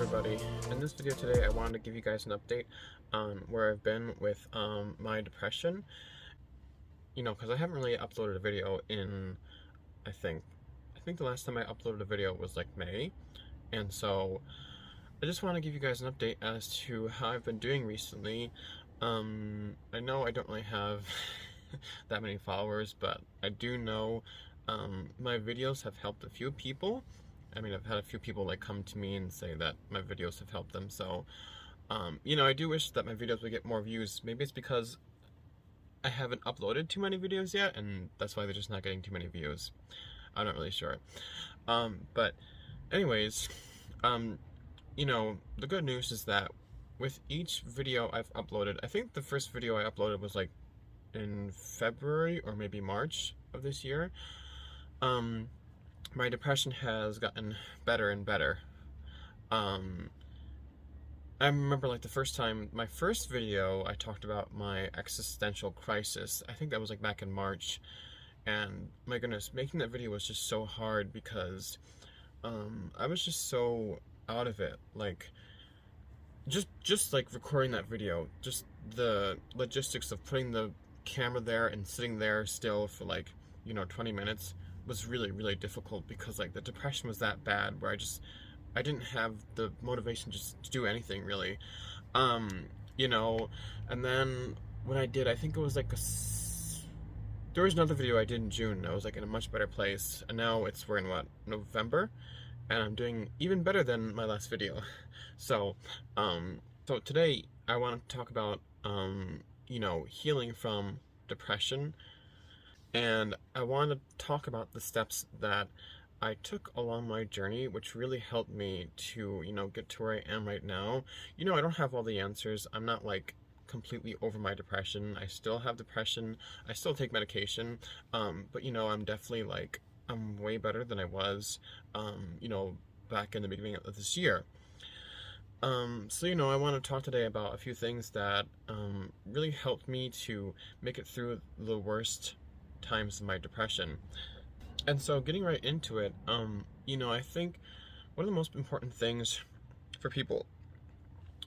everybody. In this video today I wanted to give you guys an update on where I've been with my depression. Because I haven't really uploaded a video in, I think the last time I uploaded a video was like May. And so I just want to give you guys an update as to how I've been doing recently. I know I don't really have that many followers, but I do know my videos have helped a few people. I mean, I've had a few people like come to me and say that my videos have helped them. So, I do wish that my videos would get more views. Maybe it's because I haven't uploaded too many videos yet, and that's why they're just not getting too many views. I'm not really sure. But anyways, the good news is that with each video I've uploaded, I think the first video I uploaded was like in February or maybe March of this year. My depression has gotten better and better. I remember like the first time, my first video, I talked about my existential crisis. I think that was like back in March. And my goodness, making that video was just so hard because I was just so out of it. Like, just like recording that video, just the logistics of putting the camera there and sitting there still for like, 20 minutes was really, really difficult because like the depression was that bad where I didn't have the motivation just to do anything really. And then when I did, I think it was like there was another video I did in June. I was like in a much better place, and now we're in what, November, and I'm doing even better than my last video. So today I want to talk about healing from depression. And I want to talk about the steps that I took along my journey, which really helped me to, get to where I am right now. I don't have all the answers. I'm not like completely over my depression. I still have depression. I still take medication. But I'm definitely like, I'm way better than I was, back in the beginning of this year. I want to talk today about a few things that really helped me to make it through the worst times of my depression. And so getting right into it, I think one of the most important things for people,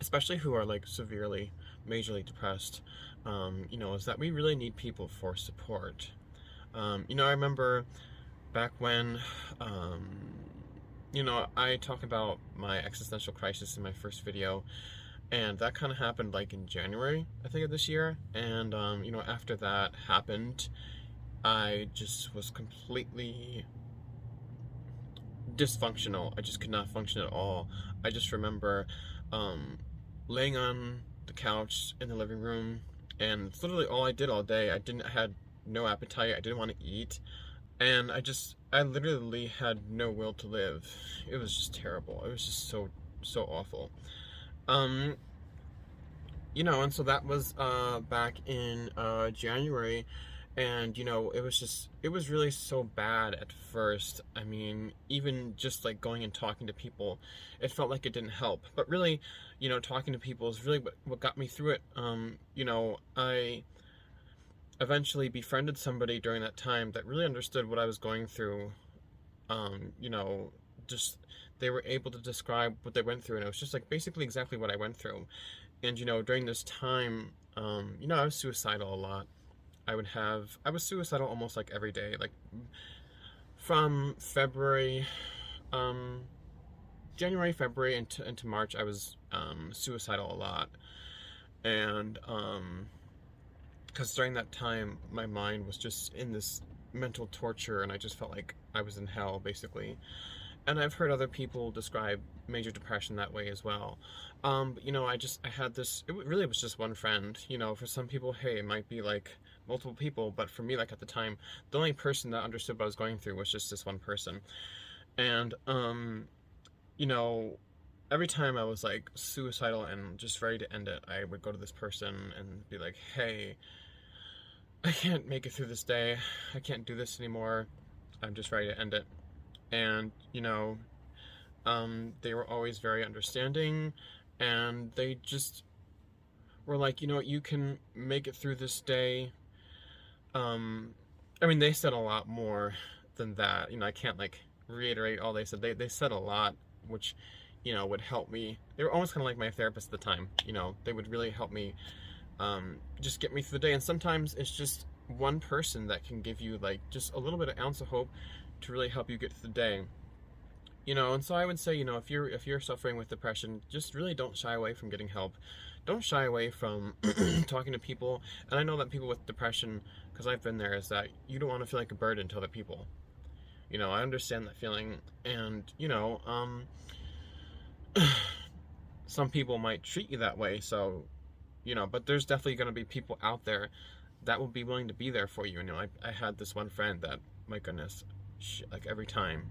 especially who are like severely, majorly depressed, is that we really need people for support. I remember back when, I talked about my existential crisis in my first video, and that kind of happened like in January, I think, of this year. And, after that happened, I just was completely dysfunctional. I just could not function at all. I just remember laying on the couch in the living room, and it's literally all I did all day. I had no appetite. I didn't want to eat. And I literally had no will to live. It was just terrible. It was just so awful. And so that was back in January. And, it was really so bad at first. I mean, even just like going and talking to people, it felt like it didn't help. But really, talking to people is really what got me through it. I eventually befriended somebody during that time that really understood what I was going through. Just they were able to describe what they went through, and it was just like basically exactly what I went through. And, during this time, I was suicidal a lot. I was suicidal almost like every day, like from January, February into March, I was suicidal a lot. And because during that time, my mind was just in this mental torture, and I just felt like I was in hell, basically. And I've heard other people describe major depression that way as well. But, I had this, it really was just one friend. For some people, hey, it might be like multiple people, but for me, like at the time, the only person that understood what I was going through was just this one person. And, every time I was like suicidal and just ready to end it, I would go to this person and be like, hey, I can't make it through this day. I can't do this anymore. I'm just ready to end it. And, they were always very understanding, and they just were like, you can make it through this day. I mean, they said a lot more than that. I can't like reiterate all they said. They said a lot, which, would help me. They were almost kind of like my therapist at the time. They would really help me, just get me through the day. And sometimes it's just one person that can give you like just a little bit of ounce of hope to really help you get through the day. And so I would say, if you're suffering with depression, just really don't shy away from getting help. Don't shy away from talking to people. And I know that people with depression, because I've been there, is that you don't want to feel like a burden to other people. I understand that feeling, and some people might treat you that way. So, but there's definitely going to be people out there that will be willing to be there for you. I had this one friend that, my goodness, like every time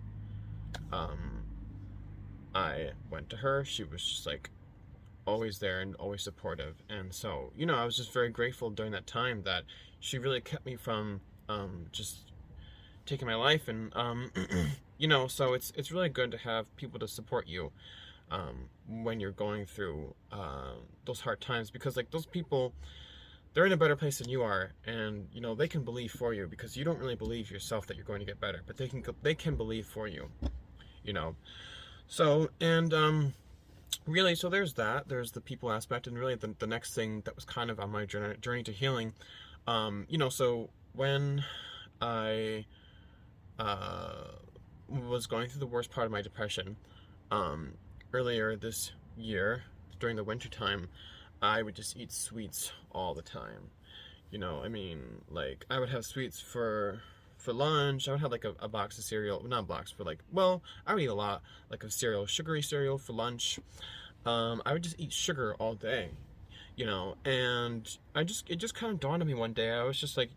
I went to her, she was just like always there and always supportive. And so, I was just very grateful during that time that she really kept me from just taking my life. And so it's really good to have people to support you when you're going through those hard times, because like those people, they're in a better place than you are, and they can believe for you, because you don't really believe yourself that you're going to get better, but they can believe for you. So, and really, so there's the people aspect. And really the next thing that was kind of on my journey to healing, so when I was going through the worst part of my depression, earlier this year during the winter time, I would just eat sweets all the time. Like I would have sweets for lunch. I would have like a box of cereal, not a box, but like, well, I would eat a lot, like of cereal, sugary cereal for lunch. I would just eat sugar all day, and it just kind of dawned on me one day. I was just like,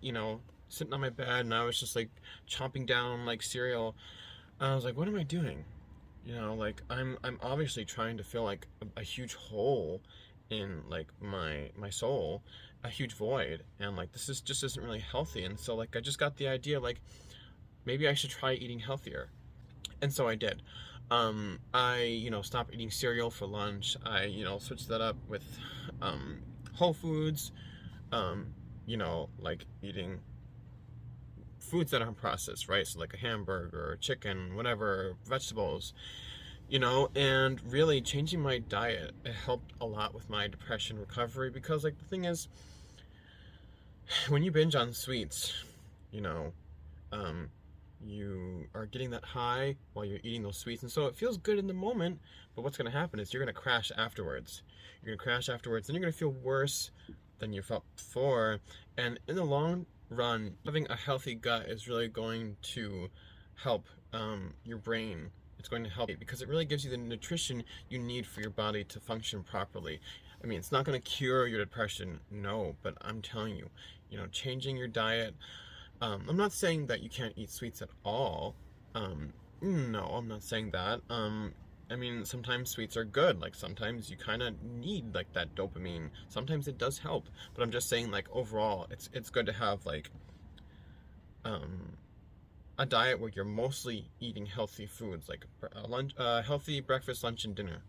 sitting on my bed, and I was just like chomping down like cereal. And I was like, what am I doing? Like I'm obviously trying to fill like a huge hole in like my soul, a huge void, and like this just isn't really healthy. And so like I just got the idea, like maybe I should try eating healthier. And so I did. I stopped eating cereal for lunch. I switched that up with whole foods, like eating foods that aren't processed, right? So like a hamburger, chicken, whatever, vegetables, and really changing my diet, it helped a lot with my depression recovery. Because like the thing is, when you binge on sweets, you are getting that high while you're eating those sweets, and so it feels good in the moment, but what's going to happen is you're going to crash afterwards. And you're going to feel worse than you felt before. And in the long run, having a healthy gut is really going to help your brain. It's going to help because it really gives you the nutrition you need for your body to function properly. I mean, it's not going to cure your depression, no, but I'm telling you, changing your diet. I'm not saying that you can't eat sweets at all. No, I'm not saying that. I mean, sometimes sweets are good. Like sometimes you kind of need like that dopamine. Sometimes it does help, but I'm just saying like overall, it's good to have like a diet where you're mostly eating healthy foods, like healthy breakfast, lunch, and dinner.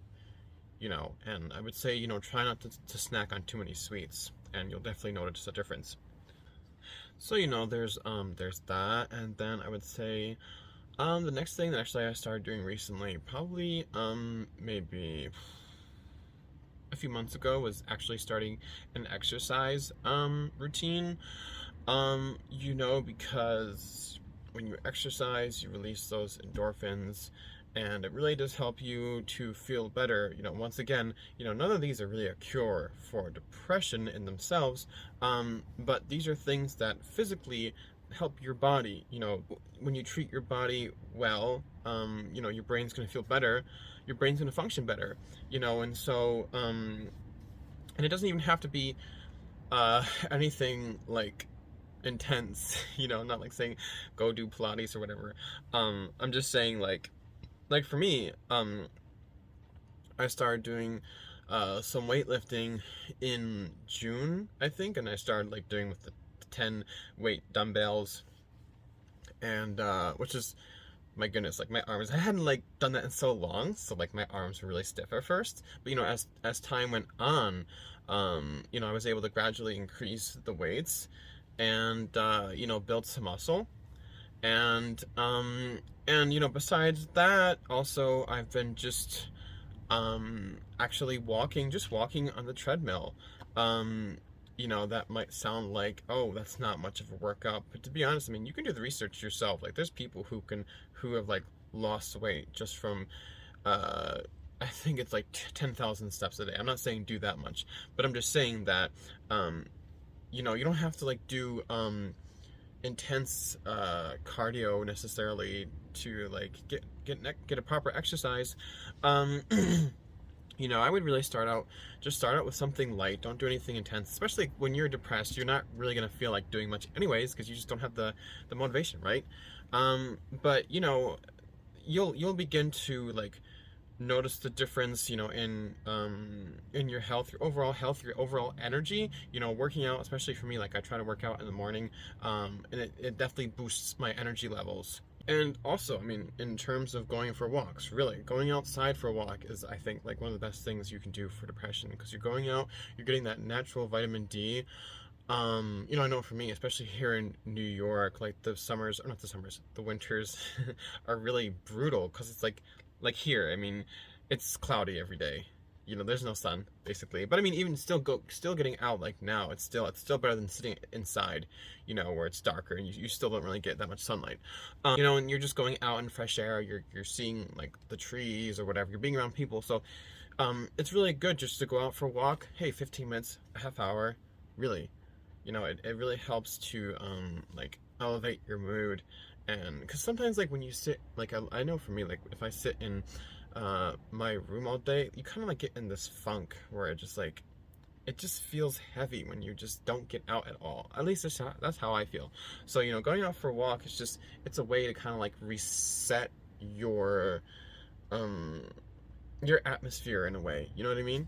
And I would say try not to snack on too many sweets, and you'll definitely notice a difference. So there's that, and then I would say the next thing that actually I started doing recently, probably maybe a few months ago, was actually starting an exercise routine. Because when you exercise, you release those endorphins, and it really does help you to feel better. Once again, none of these are really a cure for depression in themselves, but these are things that physically help your body. When you treat your body well, your brain's going to feel better, your brain's going to function better, and so, and it doesn't even have to be anything like intense, not like saying go do Pilates or whatever. I'm just saying like for me, I started doing some weightlifting in June, I think, and I started like doing with the 10 weight dumbbells, and which is, my goodness, like my arms, I hadn't like done that in so long, so like my arms were really stiff at first, but as time went on, I was able to gradually increase the weights and build some muscle. And besides that, also I've been just Actually walking, just walking on the treadmill. That might sound like, oh, that's not much of a workout, but to be honest, I mean, you can do the research yourself. Like, there's people who have like lost weight just from, uh, I think it's like 10,000 steps a day. I'm not saying do that much, but I'm just saying that, you don't have to like do, intense cardio necessarily to like get a proper exercise. um I would really start out with something light. Don't do anything intense, especially when you're depressed. You're not really gonna feel like doing much anyways because you just don't have the motivation, right? But you'll begin to like notice the difference, in your health, your overall health, your overall energy. Working out, especially for me, like I try to work out in the morning, and it definitely boosts my energy levels. And also, I mean, in terms of going for walks, really, going outside for a walk is, I think, like one of the best things you can do for depression, because you're going out, you're getting that natural vitamin D. I know for me, especially here in New York, like the summers, or not the summers, the winters are really brutal because it's like here, I mean, it's cloudy every day. There's no sun basically. But I mean, even still getting out like now, it's still better than sitting inside, where it's darker and you still don't really get that much sunlight. And you're just going out in fresh air. You're seeing like the trees or whatever. You're being around people, so it's really good just to go out for a walk. Hey, 15 minutes, a half hour, really. It really helps to like elevate your mood. And because sometimes like when you sit, like I know for me, like if I sit in my room all day, you kind of like get in this funk where it just feels heavy when you just don't get out at all. At least that's how I feel. So going out for a walk, it's a way to kind of like reset um your atmosphere in a way, you know what I mean?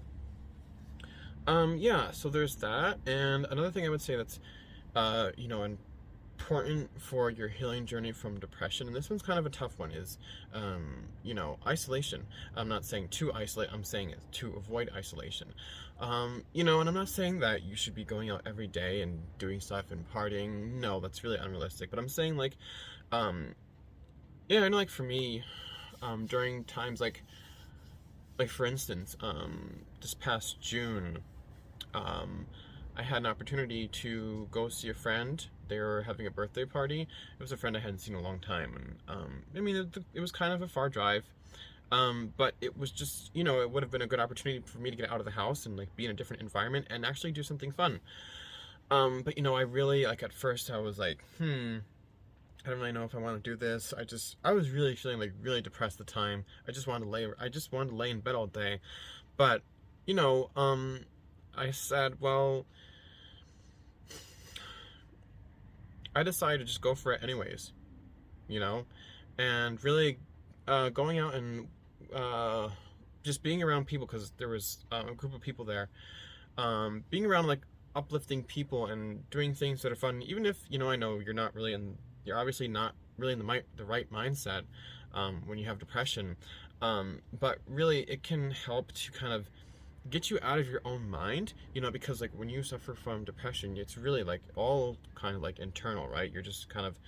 Yeah, so there's that. And another thing I would say that's important for your healing journey from depression, and this one's kind of a tough one, is isolation. I'm not saying to isolate, I'm saying to avoid isolation. And I'm not saying that you should be going out every day and doing stuff and partying. No, that's really unrealistic. But I'm saying like, yeah, I know, like for me, during times like for instance, this past June, I had an opportunity to go see a friend. They were having a birthday party. It was a friend I hadn't seen in a long time, and I mean, it was kind of a far drive, but it was just, it would have been a good opportunity for me to get out of the house and like be in a different environment and actually do something fun. But I really, like, at first I was like, I don't really know if I want to do this. I was really feeling like really depressed at the time. I just wanted to lay in bed all day. But, I said, well, I decided to just go for it anyways, and really, going out and, just being around people, because there was a group of people there, being around like uplifting people and doing things that are fun, even if, I know you're obviously not really in the right mindset, when you have depression, but really it can help to kind of get you out of your own mind, because like when you suffer from depression, it's really like all kind of like internal, right? You're just kind of,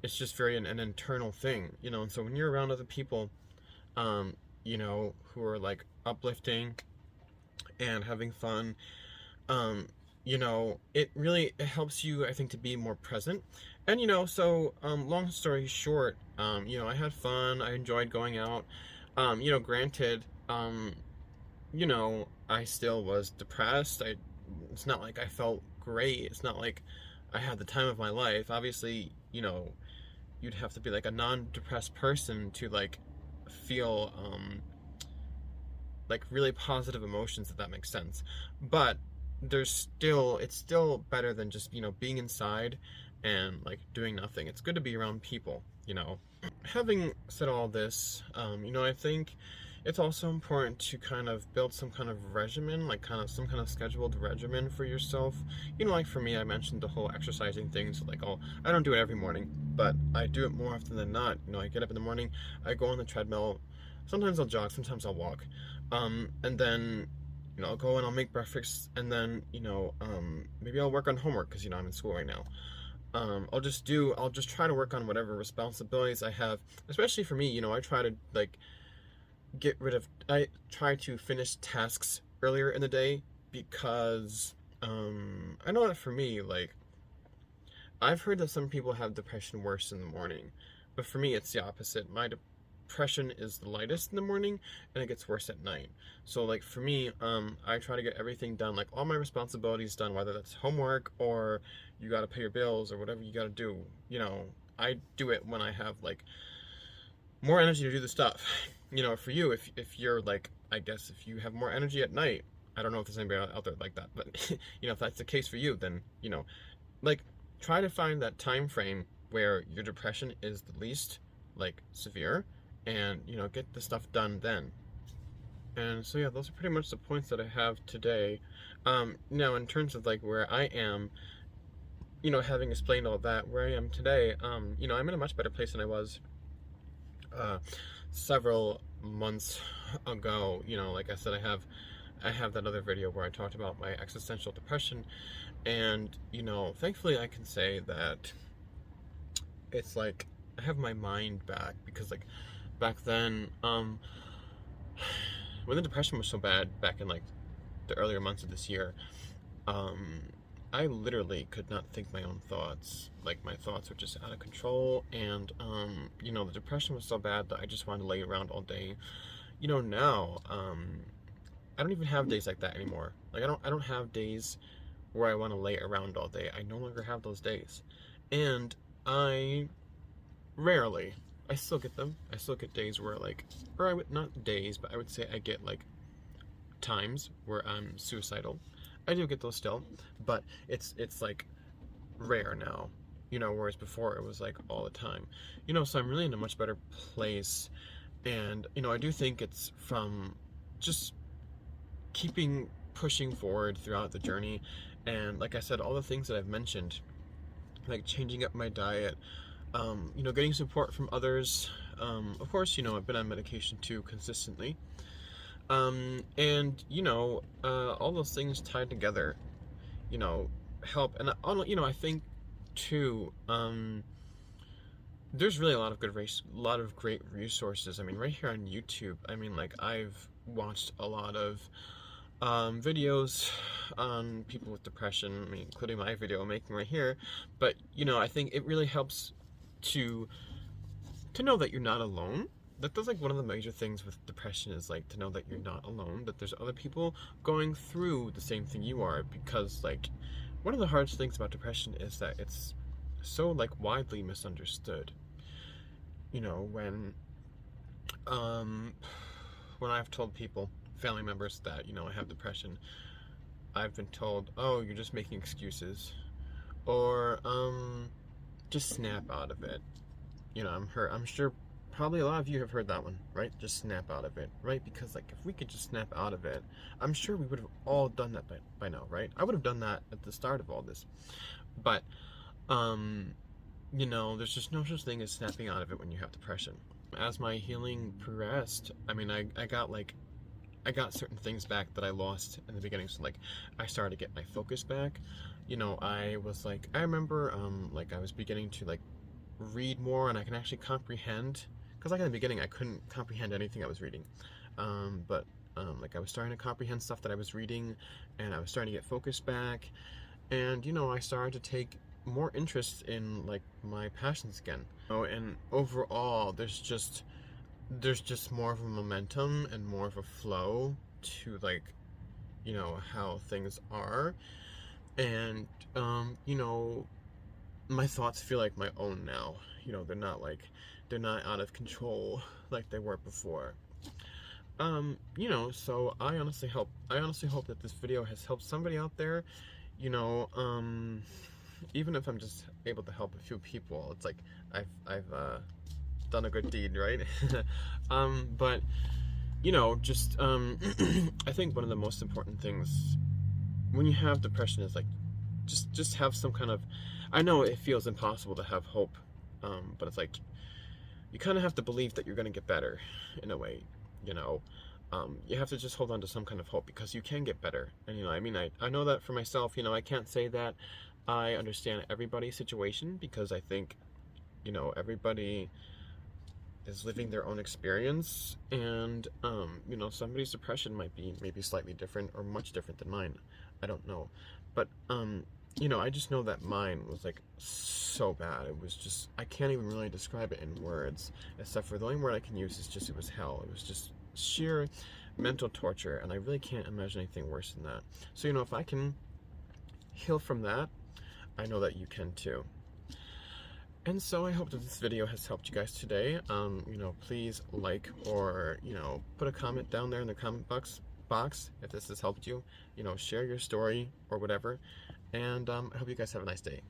it's just very an internal thing, and so when you're around other people, who are like uplifting and having fun, it helps you, I think, to be more present. And so long story short, I had fun, I enjoyed going out. Granted, I still was depressed. It's not like I felt great. It's not like I had the time of my life. Obviously, you'd have to be like a non-depressed person to like feel like really positive emotions, if that makes sense. But it's still better than just, being inside and like doing nothing. It's good to be around people, Having said all this, I think it's also important to kind of build some kind of regimen, like kind of some kind of scheduled regimen for yourself. Like for me, I mentioned the whole exercising thing. So like, I don't do it every morning, but I do it more often than not. I get up in the morning, I go on the treadmill. Sometimes I'll jog, sometimes I'll walk. And then, I'll go and I'll make breakfast, and then, maybe I'll work on homework because, I'm in school right now. I'll just try to work on whatever responsibilities I have. Especially for me, I try to like I try to finish tasks earlier in the day because I know that for me, like, I've heard that some people have depression worse in the morning, but for me it's the opposite. My depression is the lightest in the morning and it gets worse at night. So like for me, I try to get everything done, like all my responsibilities done, whether that's homework or you got to pay your bills or whatever you got to do. I do it when I have like more energy to do the stuff. For you, if you're like, I guess if you have more energy at night, I don't know if there's anybody out there like that, but if that's the case for you, then like, try to find that time frame where your depression is the least like severe, and get the stuff done then. And so yeah, those are pretty much the points that I have today. Now in terms of like where I am, having explained all that, where I am today, I'm in a much better place than I was several months ago. Like I said, I have that other video where I talked about my existential depression, and thankfully I can say that it's like I have my mind back, because like back then, when the depression was so bad back in like the earlier months of this year, I literally could not think my own thoughts. Like, my thoughts were just out of control, and the depression was so bad that I just wanted to lay around all day. Now, I don't even have days like that anymore. Like, I don't have days where I want to lay around all day. I no longer have those days. And I rarely, I still get them. I still get days where like, or I would, not days, but I would say I get like times where I'm suicidal. I do get those still, but it's like rare now, whereas before it was like all the time. So I'm really in a much better place, and I do think it's from just keeping pushing forward throughout the journey, and like I said, all the things that I've mentioned, like changing up my diet, getting support from others, of course, I've been on medication too consistently, and all those things tied together, help. And I think too, there's really a lot of great resources. I mean, right here on YouTube, I mean, like, I've watched a lot of videos on people with depression, I mean, including my video I'm making right here. But I think it really helps to know that you're not alone. That's like one of the major things with depression, is like to know that you're not alone, that there's other people going through the same thing you are. Because like, one of the hardest things about depression is that it's so like widely misunderstood. When I've told people, family members, that I have depression, I've been told, oh, you're just making excuses, or just snap out of it. I'm sure probably a lot of you have heard that one, right? Just snap out of it, right? Because like, if we could just snap out of it, I'm sure we would have all done that by now, right? I would have done that at the start of all this. But there's just no such thing as snapping out of it when you have depression. As my healing progressed, I mean, I got certain things back that I lost in the beginning. So like, I started to get my focus back. I was like, I remember like, I was beginning to like read more, and I can actually comprehend, because like in the beginning I couldn't comprehend anything I was reading, but like, I was starting to comprehend stuff that I was reading, and I was starting to get focus back, and I started to take more interest in like my passions again. And overall, there's just more of a momentum and more of a flow to like how things are, and my thoughts feel like my own now. They're not out of control like they were before. So I honestly hope that this video has helped somebody out there. Even if I'm just able to help a few people, it's like I've done a good deed, right? But just I think one of the most important things when you have depression is like, just have some kind of, I know it feels impossible to have hope, but it's like, you kind of have to believe that you're going to get better in a way. You have to just hold on to some kind of hope, because you can get better. And I mean, I know that for myself. I can't say that I understand everybody's situation, because I think everybody is living their own experience, and you know, somebody's depression might be maybe slightly different or much different than mine. I don't know, but you know, I just know that mine was like so bad. It was just, I can't even really describe it in words, except for the only word I can use is just, it was hell. It was just sheer mental torture, and I really can't imagine anything worse than that. So, you know, if I can heal from that, I know that you can too. And so I hope that this video has helped you guys today. You know, please like, or, you know, put a comment down there in the comment box if this has helped you. You know, share your story or whatever. And I hope you guys have a nice day.